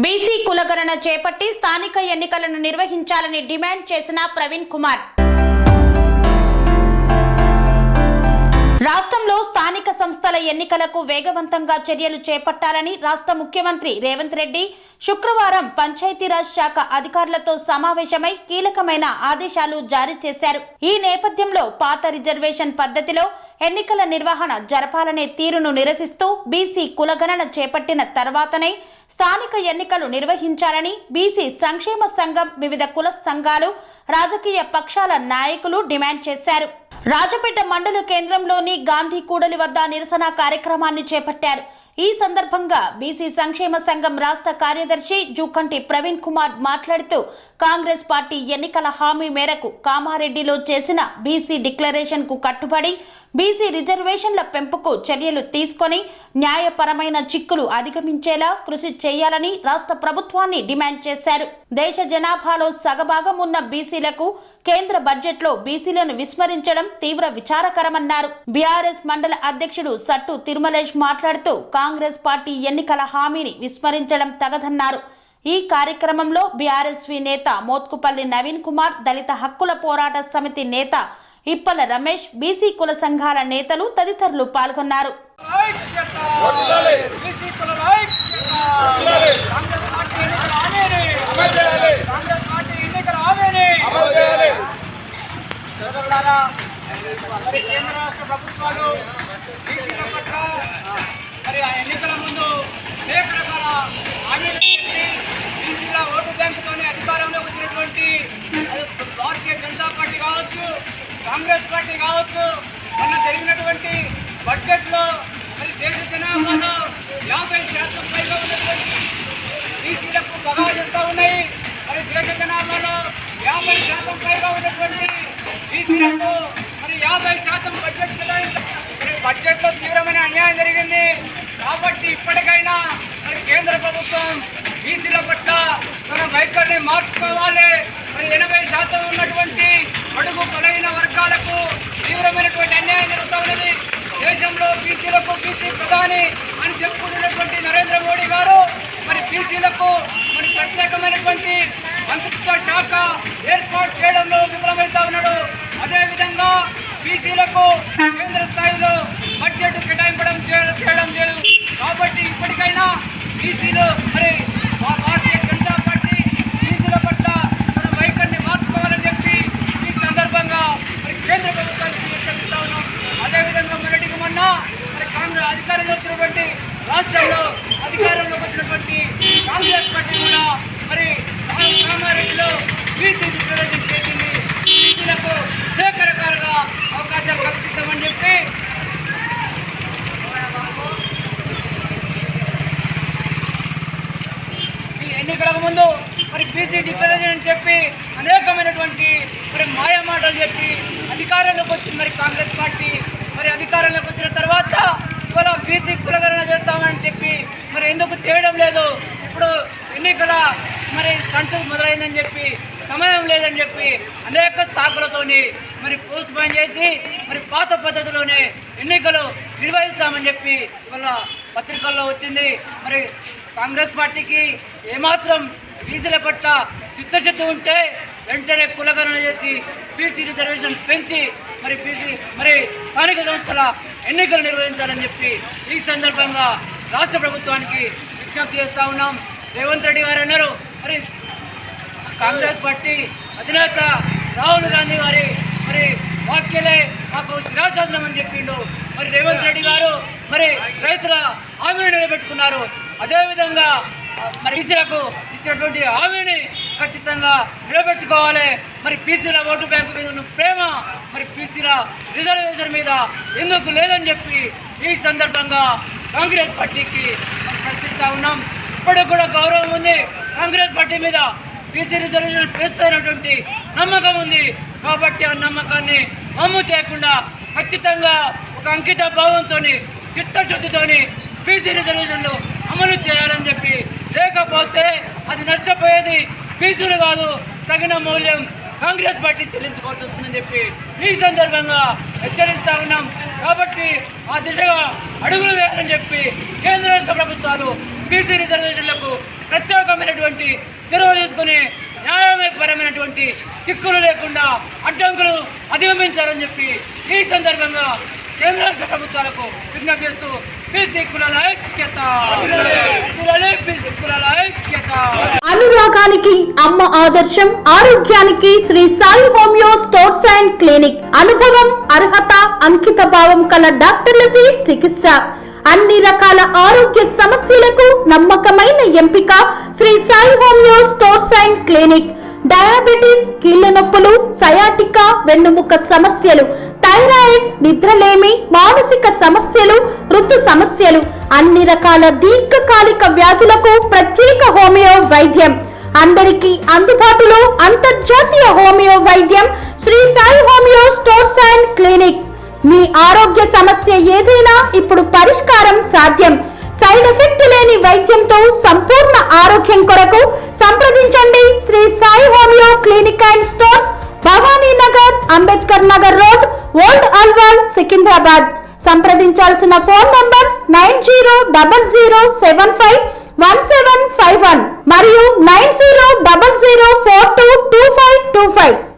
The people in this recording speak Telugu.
బీసీ కులగణన చేపట్టి స్థానిక ఎన్నికలను నిర్వహించాలని డిమాండ్ చేసిన ప్రవీణ్ కుమార్. రాష్ట్రంలో స్థానిక సంస్థల ఎన్నికలకు వేగవంతంగా చర్యలు చేపట్టాలని రాష్ట్ర ముఖ్యమంత్రి రేవంత్ రెడ్డి శుక్రవారం పంచాయతీరాజ్ శాఖ అధికారులతో సమావేశమై కీలకమైన ఆదేశాలు జారీ చేశారు. ఈ నేపథ్యంలో పాత రిజర్వేషన్ పద్ధతిలో ఎన్నికల నిర్వహణ జరపాలనే తీరును నిరసిస్తూ బీసీ కులగణన చేపట్టిన తర్వాతనే స్థానిక ఎన్నికలు నిర్వహించాలని బీసీ సంక్షేమ సంఘం, వివిధ కుల సంఘాలు, రాజకీయ పక్షాల నాయకులు డిమాండ్ చేశారు. రాజపేట మండల కేంద్రంలోని గాంధీ కూడలి వద్ద నిరసన కార్యక్రమాన్ని చేపట్టారు. ఈ సందర్భంగా బీసీ సంక్షేమ సంఘం రాష్ట్ర కార్యదర్శి జూకంటి ప్రవీణ్ కుమార్ మాట్లాడుతూ కాంగ్రెస్ పార్టీ ఎన్నికల హామీ మేరకు కామారెడ్డిలో చేసిన బీసీ డిక్లరేషన్ కు కట్టుబడి బీసీ రిజర్వేషన్ల పెంపుకు చర్యలు తీసుకొని న్యాయపరమైన చిక్కులు అధిగమించేలా కృషి చేయాలని రాష్ట్ర ప్రభుత్వాన్ని డిమాండ్ చేశారు. దేశ జనాభాలో సగభాగం ఉన్న బీసీలకు కేంద్ర బడ్జెట్లో బీసీలను విస్మరించడం తీవ్ర విచారకరమన్నారు. బీఆర్ఎస్ మండల అధ్యక్షుడు సట్టు తిరుమలేష్ మాట్లాడుతూ కాంగ్రెస్ పార్టీ ఎన్నికల హామీని విస్మరించడం తగదన్నారు. ఈ కార్యక్రమంలో బీఆర్ఎస్వి నేత మోత్కుపల్లి నవీన్ కుమార్, దళిత హక్కుల పోరాట సమితి నేత ఇప్పల రమేష్, బీసీ కుల సంఘాల నేతలు తదితరులు పాల్గొన్నారు. కేంద్ర రాష్ట్ర ప్రభుత్వాలు బీసీల పట్ల ఎన్నికల ముందు అనేక రకాల హామీలు బీసీల ఓటు బ్యాంకుతోనే అధికారంలోకి వచ్చినటువంటి భారతీయ జనతా పార్టీ కావచ్చు, కాంగ్రెస్ పార్టీ కావచ్చు, మొన్న జరిగినటువంటి బడ్జెట్లో దేశ జనాభాలో 50% పైగా ఉన్నటువంటి బీసీలకు బగా చేస్తూ ఉన్నాయి. దేశ జనాభాలో 50% పైగా ఉన్నటువంటి బీసీలకు 50% బడ్జెట్లో తీవ్రమైన అన్యాయం జరిగింది. కాబట్టి ఇప్పటికైనా కేంద్ర ప్రభుత్వం బీసీల పట్ల మన వైఖరిని మార్చుకోవాలి. 80% ఉన్నటువంటి అడుగు బలహీన వర్గాలకు తీవ్రమైనటువంటి అన్యాయం జరుగుతూ ఉన్నది. దేశంలో బీసీలకు బీసీ ప్రధాని అని చెప్పుకుంటున్నటువంటి నరేంద్ర మోడీ గారు బీసీలకు ప్రత్యేకమైనటువంటి మంత్రిత్వ శాఖ ఏర్పాటు చేయడంలో విఫలమవుతా ఉన్నాడు. అదేవిధంగా బీసీలకు కేంద్ర స్థాయిలో బడ్జెట్ కేటాయించడం చేయడం లేదు. కాబట్టి ఇప్పటికైనా బీసీలు భారతీయ జనతా పార్టీ బీసీల పట్ల మన వైఖరిని మార్చుకోవాలని చెప్పి ఈ సందర్భంగా కేంద్ర ప్రభుత్వానికి హెచ్చరిస్తా ఉన్నాం. అదేవిధంగా మొన్నటికి మొన్న కాంగ్రెస్ అధికారంలో వచ్చినటువంటి రాష్ట్రంలో అధికారంలోకి వచ్చినటువంటి కాంగ్రెస్ పార్టీ కూడా కామారెడ్డిలో బీసీ రిప్రజెంట్ చేసింది. బీసీలకు అనేక రకాలుగా అవకాశాలు కల్పిస్తామని చెప్పి ఈ ఎన్నికలకు ముందు బీసీ డిక్లరేషన్ అని చెప్పి అనేకమైనటువంటి మాయమాటలు చెప్పి అధికారంలోకి వచ్చింది కాంగ్రెస్ పార్టీ. అధికారంలోకి వచ్చిన తర్వాత ఇవాళ బీసీ కులగణన చేస్తామని చెప్పి ఎందుకు చేయడం లేదు? ఇప్పుడు ఎన్నికల సంచులు మొదలైందని చెప్పి, సమయం లేదని చెప్పి అనేక సాకులతోని పోస్ట్ పోన్ చేసి పాత పద్ధతిలోనే ఎన్నికలు నిర్వహిస్తామని చెప్పి ఇవాళ పత్రికల్లో వచ్చింది. కాంగ్రెస్ పార్టీకి ఏమాత్రం బీసీల పట్ల చిత్తశుద్ధి ఉంటే వెంటనే కులగణన చేసి బీసీ రిజర్వేషన్ పెంచి బీసీ స్థానిక సంస్థల ఎన్నికలు నిర్వహించాలని చెప్పి ఈ సందర్భంగా రాష్ట్ర ప్రభుత్వానికి విజ్ఞప్తి చేస్తూ ఉన్నాం. రేవంత్ రెడ్డి గారు అన్నారు కాంగ్రెస్ పార్టీ అధినేత రాహుల్ గాంధీ గారి వాక్యలే మాకు శిరాశాసనం అని చెప్పిండు. రేవంత్ రెడ్డి గారు రైతుల హామీని నిలబెట్టుకున్నారు. అదేవిధంగా బీసీలకు ఇచ్చినటువంటి హామీని ఖచ్చితంగా నిలబెట్టుకోవాలి. బీసీల ఓటు బ్యాంకు మీద ఉన్న ప్రేమ బీసీల రిజర్వేషన్ మీద ఎందుకు లేదని చెప్పి ఈ సందర్భంగా కాంగ్రెస్ పార్టీకి ప్రశ్నిస్తూ ఉన్నాం. ఇప్పటికి కూడా గౌరవం ఉంది కాంగ్రెస్ పార్టీ మీద. బీసీ రిజర్వేషన్ పెంచుతున్నటువంటి నమ్మకం ఉంది. కాబట్టి ఆ నమ్మకాన్ని అమ్ము చేయకుండా ఖచ్చితంగా ఒక అంకిత భావంతో చిత్తశుద్ధితో బీసీ రిజర్వేషన్లు అమలు చేయాలని చెప్పి, లేకపోతే అది నష్టపోయేది బీసీలు కాదు, తగిన మూల్యం కాంగ్రెస్ పార్టీ చెల్లించుకోవాల్సి వస్తుందని చెప్పి ఈ సందర్భంగా హెచ్చరిస్తా ఉన్నాం. కాబట్టి ఆ దిశగా అడుగులు వేయాలని చెప్పి కేంద్ర రాష్ట్ర ప్రభుత్వాలు బీసీ రిజర్వేషన్లకు ప్రత్యేకమైనటువంటి చొరవ తీసుకుని న్యాయపరమైనటువంటి చిక్కులు లేకుండా అడ్డంకులు అధిగమించాలని చెప్పి ఈ సందర్భంగా కేంద్ర రాష్ట్ర ప్రభుత్వాలకు విజ్ఞప్తి చేస్తూ బీసీ కులాల ఐక్యత, కులాల ఐక్యత. అనురాగానికి అమ్మ ఆదర్శం, ఆరోగ్యానికి Shri Sai homeo stores and clinic. అనుభవం, అర్హత, అంకిత భావం కల డాక్టర్లచే చికిత్స. అన్ని రకాల ఆరోగ్య సమస్యలకు నమ్మకమైన ఎంపిక Shri Sai homeo stores and clinic. Diabetes, కీళ్ల నొప్పులు, సయాటికా, వెన్నుముక సమస్యలు, థైరాయిడ్, నిద్రలేమి, మానసిక సమస్యలు, ఋతు సమస్యలు, అన్ని రకాల దీర్ఘకాలిక వ్యాధులకు ప్రత్యేక హోమియో వైద్యం. అందరికీ అందుబాటులో అంతర్జాతీయ హోమియో వైద్యం Sri Sai homeo stores and clinic. మీ ఆరోగ్య సమస్య ఏదైనా ఇప్పుడు పరిష్కారం సాధ్యం. సైడ్ ఎఫెక్ట్ లేని వైద్యంతో సంపూర్ణ ఆరోగ్యం కొరకు సంప్రదించండి Sri Sai homeo clinic and stores, Bhavani Nagar, Ambedkar Nagar road, old Alwal, Secunderabad. సంప్రదించాల్సిన ఫోన్ నంబర్స్ 9000751751 మరియు 9000422525.